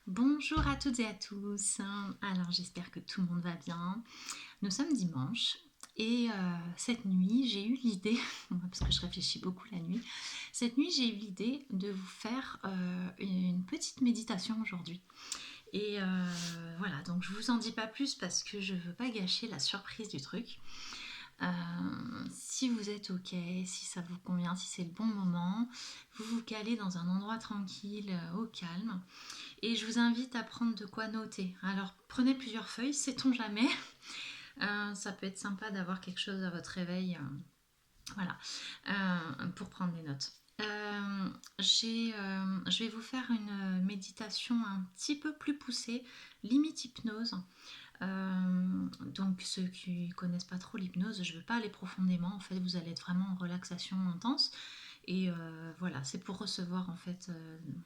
Bonjour à toutes et à tous. Alors j'espère que tout le monde va bien. Nous sommes dimanche et cette nuit j'ai eu l'idée, parce que je réfléchis beaucoup la nuit, cette nuit j'ai eu l'idée de vous faire une petite méditation aujourd'hui. Et voilà, donc je vous en dis pas plus parce que je veux pas gâcher la surprise du truc. Euh, Si vous êtes ok, si ça vous convient, si c'est le bon moment, vous vous calez dans un endroit tranquille, au calme. Et je vous invite à prendre de quoi noter. Alors prenez plusieurs feuilles, sait-on jamais. Ça peut être sympa d'avoir quelque chose à votre réveil, voilà, pour prendre des notes. Je vais vous faire une méditation un petit peu plus poussée, limite hypnose. Donc ceux qui connaissent pas trop l'hypnose, je ne veux pas aller profondément. En fait, vous allez être vraiment en relaxation intense. Et voilà, c'est pour recevoir en fait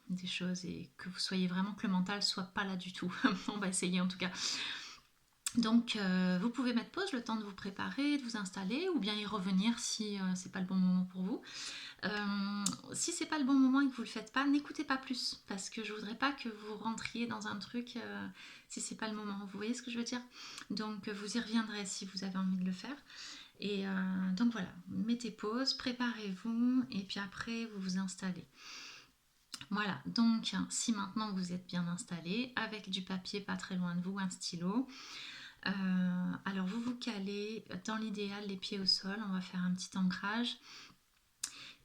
des choses et que vous soyez vraiment que le mental soit pas là du tout. On va essayer en tout cas. Donc vous pouvez mettre pause le temps de vous préparer, de vous installer ou bien y revenir si c'est pas le bon moment pour vous. Si c'est pas le bon moment et que vous le faites pas, n'écoutez pas plus parce que je voudrais pas que vous rentriez dans un truc si c'est pas le moment. Vous voyez ce que je veux dire? Donc vous y reviendrez si vous avez envie de le faire. Et donc voilà, mettez pause, préparez-vous et puis après vous vous installez. Voilà, donc si maintenant vous êtes bien installé, avec du papier pas très loin de vous, un stylo, alors vous vous calez, dans l'idéal les pieds au sol, on va faire un petit ancrage.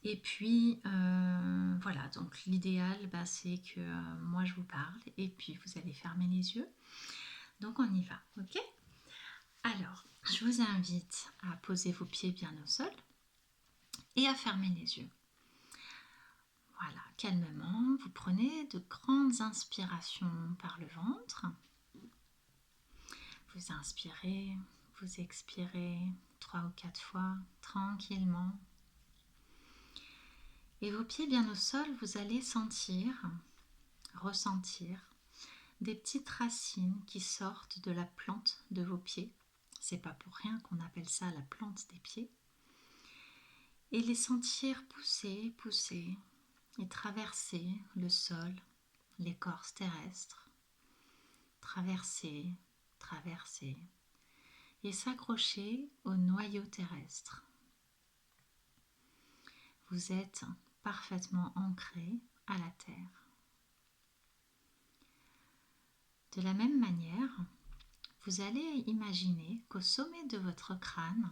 Et puis voilà, donc l'idéal c'est que moi je vous parle et puis vous allez fermer les yeux. Donc on y va, ok? Alors, je vous invite à poser vos pieds bien au sol et à fermer les yeux. Voilà, calmement, vous prenez de grandes inspirations par le ventre. Vous inspirez, vous expirez 3 ou 4 fois tranquillement. Et vos pieds bien au sol, vous allez sentir, ressentir des petites racines qui sortent de la plante de vos pieds. C'est pas pour rien qu'on appelle ça la plante des pieds. Et les sentir pousser, pousser et traverser le sol, l'écorce terrestre, traverser, traverser et s'accrocher au noyau terrestre. Vous êtes parfaitement ancré à la terre. De la même manière, vous allez imaginer qu'au sommet de votre crâne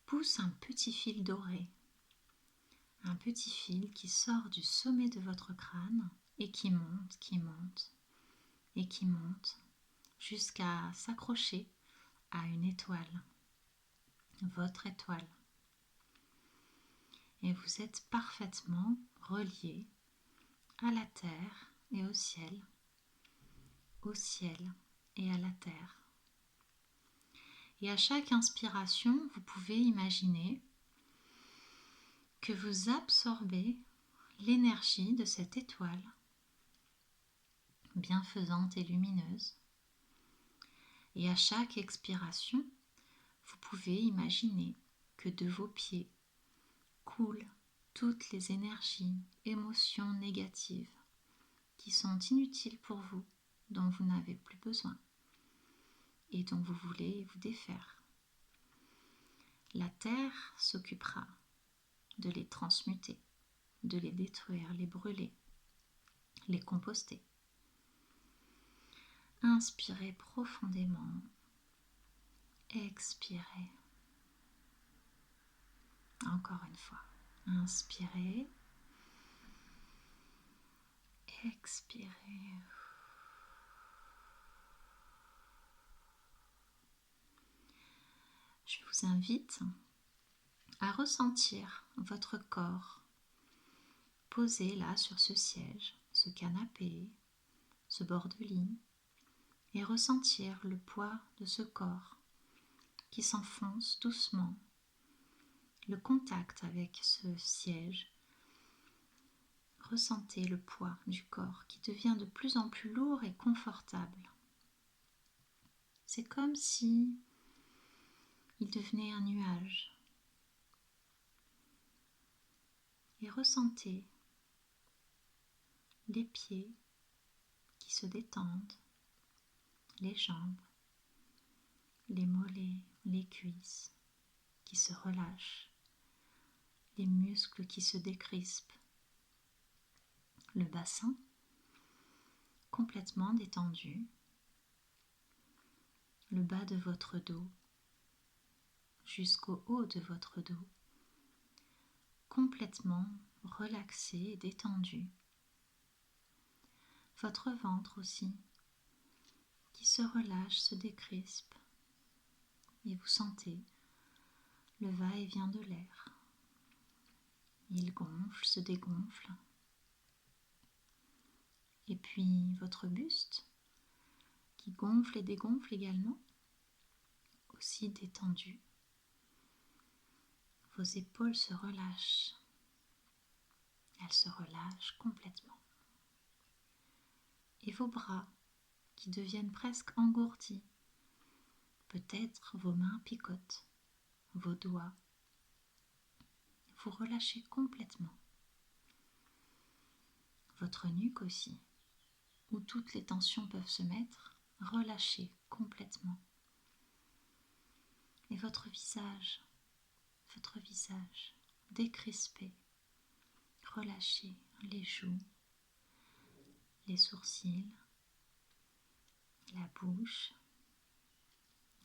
pousse un petit fil doré. Un petit fil qui sort du sommet de votre crâne et qui monte et qui monte jusqu'à s'accrocher à une étoile, votre étoile. Et vous êtes parfaitement relié à la terre et au ciel et à la terre. Et à chaque inspiration, vous pouvez imaginer que vous absorbez l'énergie de cette étoile bienfaisante et lumineuse. Et à chaque expiration, vous pouvez imaginer que de vos pieds coulent toutes les énergies, émotions négatives qui sont inutiles pour vous, dont vous n'avez plus besoin et dont vous voulez vous défaire. La terre s'occupera de les transmuter, de les détruire, les brûler, les composter. Inspirez profondément, expirez. Encore une fois, inspirez, expirez. Je vous invite à ressentir votre corps posé là sur ce siège, ce canapé, ce bord de lit, et ressentir le poids de ce corps qui s'enfonce doucement, le contact avec ce siège. Ressentez le poids du corps qui devient de plus en plus lourd et confortable. C'est comme si il devenait un nuage. Et ressentez les pieds qui qui se détendent, les jambes, les mollets, les cuisses qui se relâchent, les muscles qui se décrispent, le bassin complètement détendu, le bas de votre dos jusqu'au haut de votre dos, complètement relaxé et détendu. Votre ventre aussi, qui se relâche, se décrispe, et vous sentez le va-et-vient de l'air. Il gonfle, se dégonfle. Et puis votre buste, qui gonfle et dégonfle également, aussi détendu. Vos épaules se relâchent. Elles se relâchent complètement. Et vos bras, qui deviennent presque engourdis. Peut-être vos mains picotent, vos doigts. Vous relâchez complètement. Votre nuque aussi, où toutes les tensions peuvent se mettre, relâchez complètement. Et votre visage décrispé, relâchez les joues, les sourcils, la bouche,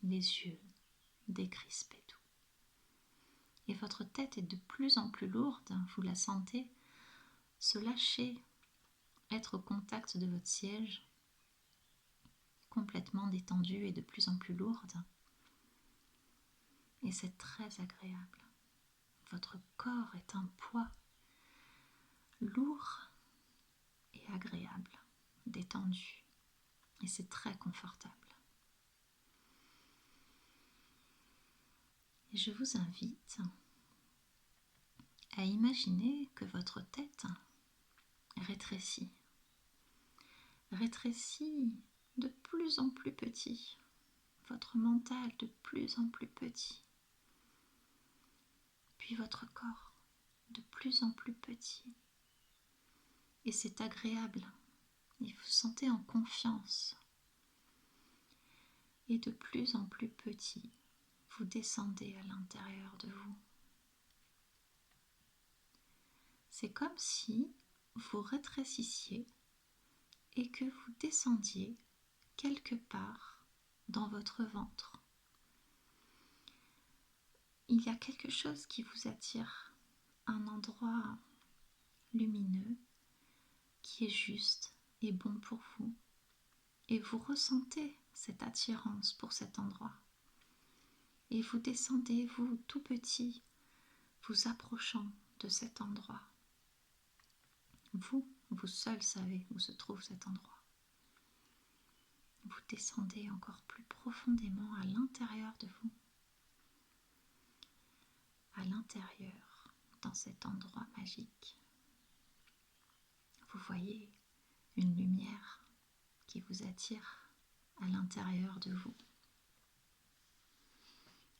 les yeux, décrispez tout. Et votre tête est de plus en plus lourde, vous la sentez se lâcher, être au contact de votre siège, complètement détendue et de plus en plus lourde. Et c'est très agréable. Votre corps est un poids lourd et agréable, détendu. Et c'est très confortable. Et je vous invite à imaginer que votre tête rétrécit. Rétrécit de plus en plus petit. Votre mental de plus en plus petit. Puis votre corps de plus en plus petit. Et c'est agréable. Et vous vous sentez en confiance. Et de plus en plus petit, vous descendez à l'intérieur de vous. C'est comme si vous rétrécissiez et que vous descendiez quelque part dans votre ventre. Il y a quelque chose qui vous attire, un endroit lumineux qui est juste et bon pour vous. Et vous ressentez cette attirance pour cet endroit. Et vous descendez, vous tout petit, vous approchant de cet endroit. Vous seul savez où se trouve cet endroit. Vous descendez encore plus profondément à l'intérieur de vous. À l'intérieur, dans cet endroit magique. Vous voyez une lumière qui vous attire à l'intérieur de vous.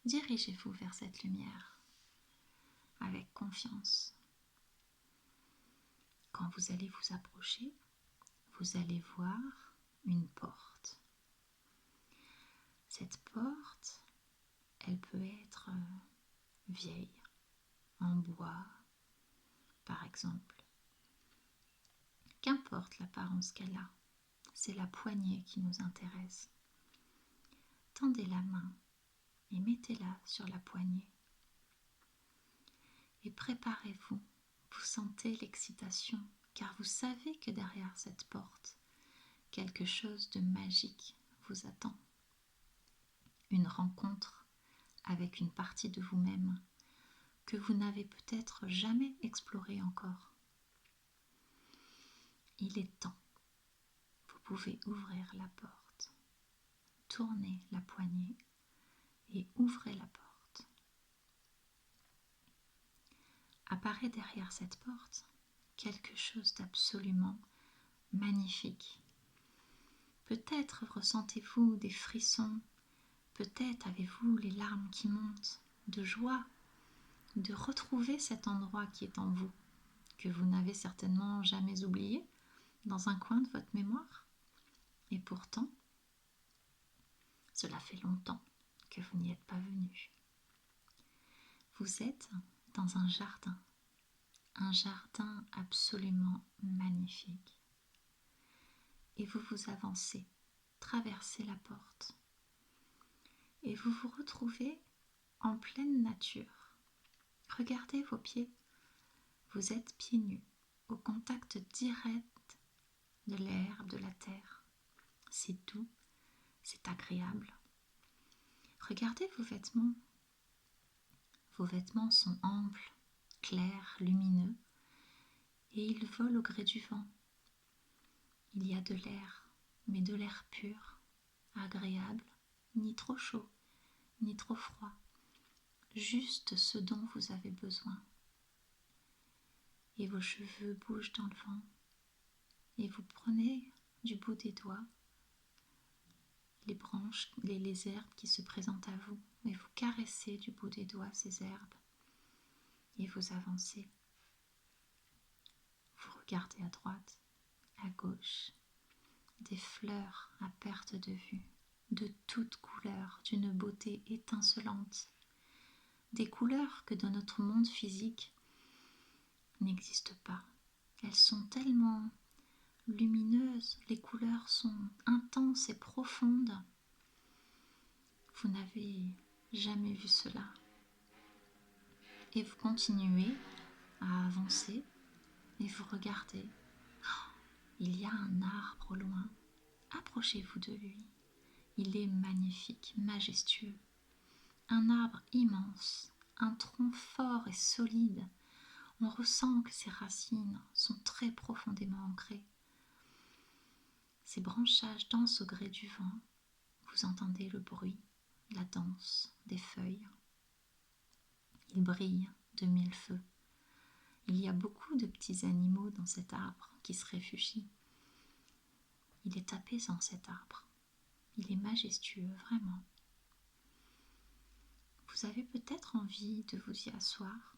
Dirigez-vous vers cette lumière avec confiance. Quand vous allez vous approcher, vous allez voir une porte. Cette porte, elle peut être vieille, en bois, par exemple. Qu'importe l'apparence qu'elle a, c'est la poignée qui nous intéresse. Tendez la main et mettez-la sur la poignée. Et préparez-vous, vous sentez l'excitation, car vous savez que derrière cette porte, quelque chose de magique vous attend. Une rencontre avec une partie de vous-même que vous n'avez peut-être jamais explorée encore. Il est temps. Vous pouvez ouvrir la porte, tournez la poignée et ouvrez la porte. Apparaît derrière cette porte quelque chose d'absolument magnifique. Peut-être ressentez-vous des frissons, peut-être avez-vous les larmes qui montent de joie de retrouver cet endroit qui est en vous, que vous n'avez certainement jamais oublié dans un coin de votre mémoire. Et pourtant, cela fait longtemps que vous n'y êtes pas venu. Vous êtes dans un jardin absolument magnifique. Et vous vous avancez, traversez la porte, et vous vous retrouvez en pleine nature. Regardez vos pieds, vous êtes pieds nus, au contact direct de l'herbe, de la terre. C'est doux, c'est agréable. Regardez vos vêtements. Vos vêtements sont amples, clairs, lumineux, et ils volent au gré du vent. Il y a de l'air, mais de l'air pur, agréable, ni trop chaud, ni trop froid, juste ce dont vous avez besoin. Et vos cheveux bougent dans le vent, et vous prenez du bout des doigts les branches, les herbes qui se présentent à vous, et vous caressez du bout des doigts ces herbes, et vous avancez. Vous regardez à droite, à gauche, des fleurs à perte de vue, de toutes couleurs, d'une beauté étincelante, des couleurs que dans notre monde physique n'existent pas. Elles sont tellement lumineuses, les couleurs sont intenses et profondes. Vous n'avez jamais vu cela. Et vous continuez à avancer et vous regardez. Il y a un arbre au loin. Approchez-vous de lui. Il est magnifique, majestueux. Un arbre immense, un tronc fort et solide. On ressent que ses racines sont très profondément ancrées. Ses branchages dansent au gré du vent. Vous entendez le bruit, la danse des feuilles. Il brille de mille feux. Il y a beaucoup de petits animaux dans cet arbre qui se réfugient. Il est apaisant cet arbre. Il est majestueux, vraiment. Vous avez peut-être envie de vous y asseoir,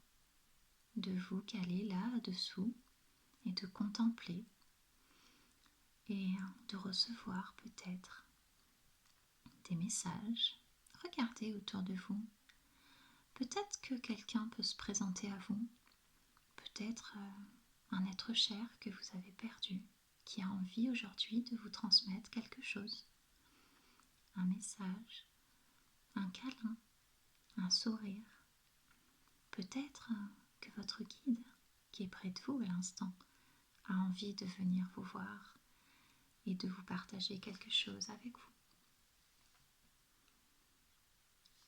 de vous caler là-dessous et de contempler et de recevoir peut-être des messages. Regardez autour de vous. Peut-être que quelqu'un peut se présenter à vous, peut-être un être cher que vous avez perdu, qui a envie aujourd'hui de vous transmettre quelque chose. Un message, un câlin, un sourire. Peut-être que votre guide, qui est près de vous à l'instant, a envie de venir vous voir et de vous partager quelque chose avec vous.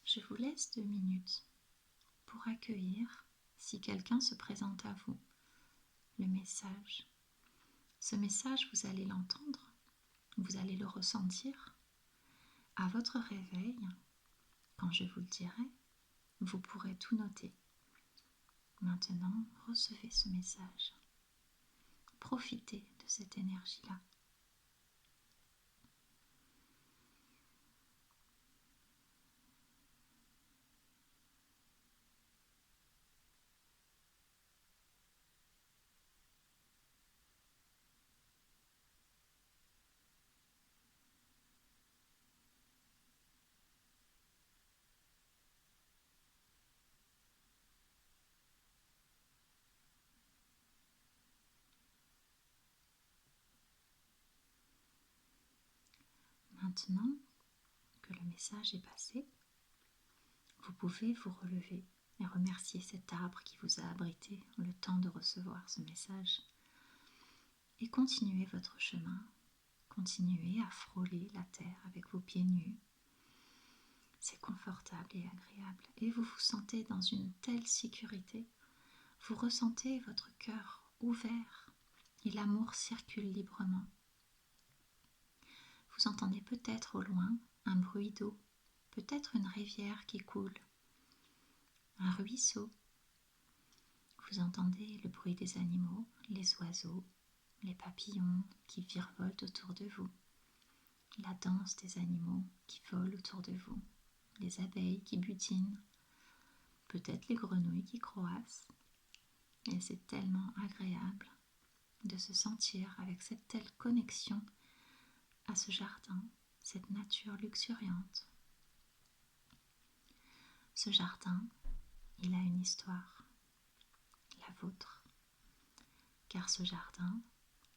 Je vous laisse 2 minutes pour accueillir, si quelqu'un se présente à vous, le message. Ce message, vous allez l'entendre, vous allez le ressentir. À votre réveil, quand je vous le dirai, vous pourrez tout noter. Maintenant, recevez ce message. Profitez de cette énergie-là. Maintenant que le message est passé, vous pouvez vous relever et remercier cet arbre qui vous a abrité le temps de recevoir ce message. Et continuez votre chemin, continuez à frôler la terre avec vos pieds nus. C'est confortable et agréable et vous vous sentez dans une telle sécurité. Vous ressentez votre cœur ouvert et l'amour circule librement. Vous entendez peut-être au loin un bruit d'eau, peut-être une rivière qui coule, un ruisseau. Vous entendez le bruit des animaux, les oiseaux, les papillons qui virevolent autour de vous, la danse des animaux qui volent autour de vous, les abeilles qui butinent, peut-être les grenouilles qui croassent. Et c'est tellement agréable de se sentir avec cette telle connexion à ce jardin, cette nature luxuriante. Ce jardin, il a une histoire, la vôtre, car ce jardin,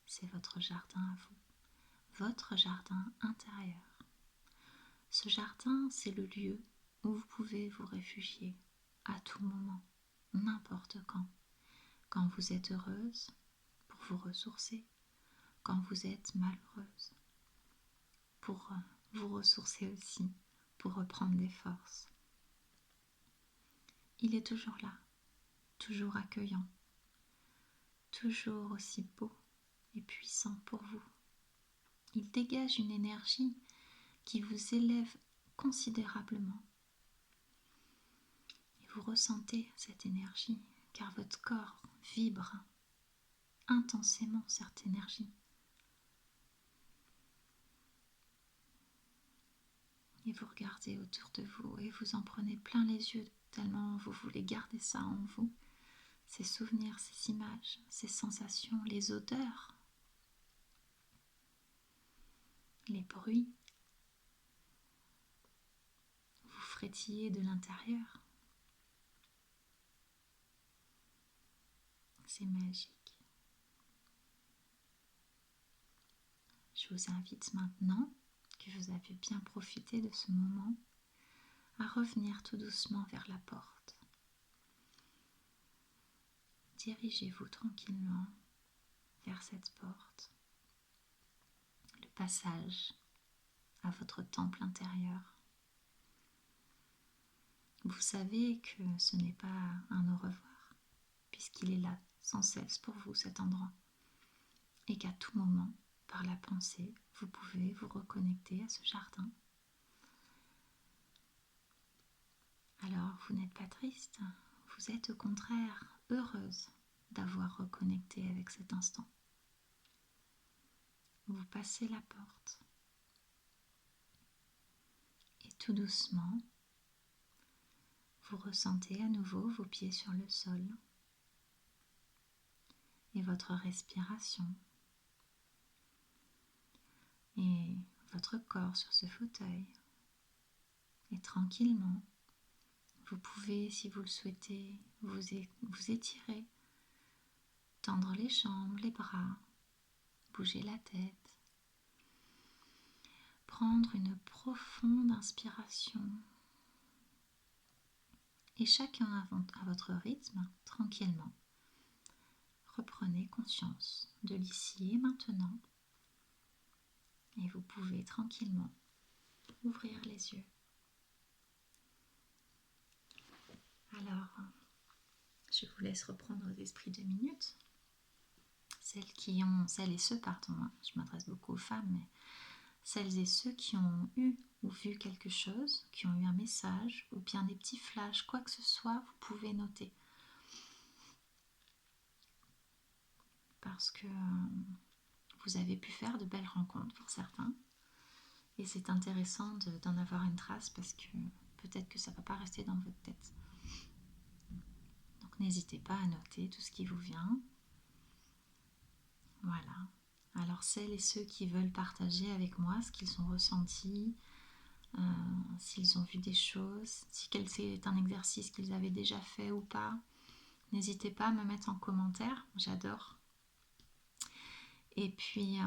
c'est votre jardin à vous, votre jardin intérieur. Ce jardin, c'est le lieu où vous pouvez vous réfugier à tout moment, n'importe quand vous êtes heureuse, pour vous ressourcer, quand vous êtes malheureuse, pour vous ressourcer aussi, pour reprendre des forces. Il est toujours là, toujours accueillant, toujours aussi beau et puissant pour vous. Il dégage une énergie qui vous élève considérablement. Et vous ressentez cette énergie, car votre corps vibre intensément cette énergie. Et vous regardez autour de vous et vous en prenez plein les yeux tellement vous voulez garder ça en vous. Ces souvenirs, ces images, ces sensations, les odeurs, les bruits. Vous frétillez de l'intérieur. C'est magique. Je vous invite maintenant, que vous avez bien profité de ce moment, à revenir tout doucement vers la porte. Dirigez-vous tranquillement vers cette porte, le passage à votre temple intérieur. Vous savez que ce n'est pas un au revoir, puisqu'il est là sans cesse pour vous cet endroit, et qu'à tout moment, par la pensée, vous pouvez vous reconnecter à ce jardin. Alors, vous n'êtes pas triste, vous êtes au contraire heureuse d'avoir reconnecté avec cet instant. Vous passez la porte et tout doucement, vous ressentez à nouveau vos pieds sur le sol et votre respiration et votre corps sur ce fauteuil. Et tranquillement, vous pouvez, si vous le souhaitez, vous étirer, tendre les jambes, les bras, bouger la tête, prendre une profonde inspiration et chacun à votre rythme, tranquillement, reprenez conscience de l'ici et maintenant et vous pouvez tranquillement ouvrir les yeux. Alors, je vous laisse reprendre l'esprit 2 minutes. Celles et ceux, je m'adresse beaucoup aux femmes, mais celles et ceux qui ont eu ou vu quelque chose, qui ont eu un message ou bien des petits flashs, quoi que ce soit, vous pouvez noter. Parce que vous avez pu faire de belles rencontres pour certains. Et c'est intéressant d'en avoir une trace parce que peut-être que ça ne va pas rester dans votre tête. Donc n'hésitez pas à noter tout ce qui vous vient. Voilà. Alors celles et ceux qui veulent partager avec moi ce qu'ils ont ressenti, s'ils ont vu des choses, si c'est un exercice qu'ils avaient déjà fait ou pas, n'hésitez pas à me mettre en commentaire, j'adore. Et puis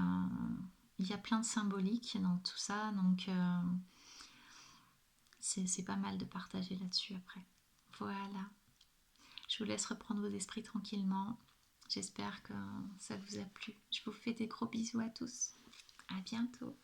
il y a plein de symboliques dans tout ça, donc c'est pas mal de partager là-dessus après. Voilà. Je vous laisse reprendre vos esprits tranquillement. J'espère que ça vous a plu. Je vous fais des gros bisous à tous. À bientôt.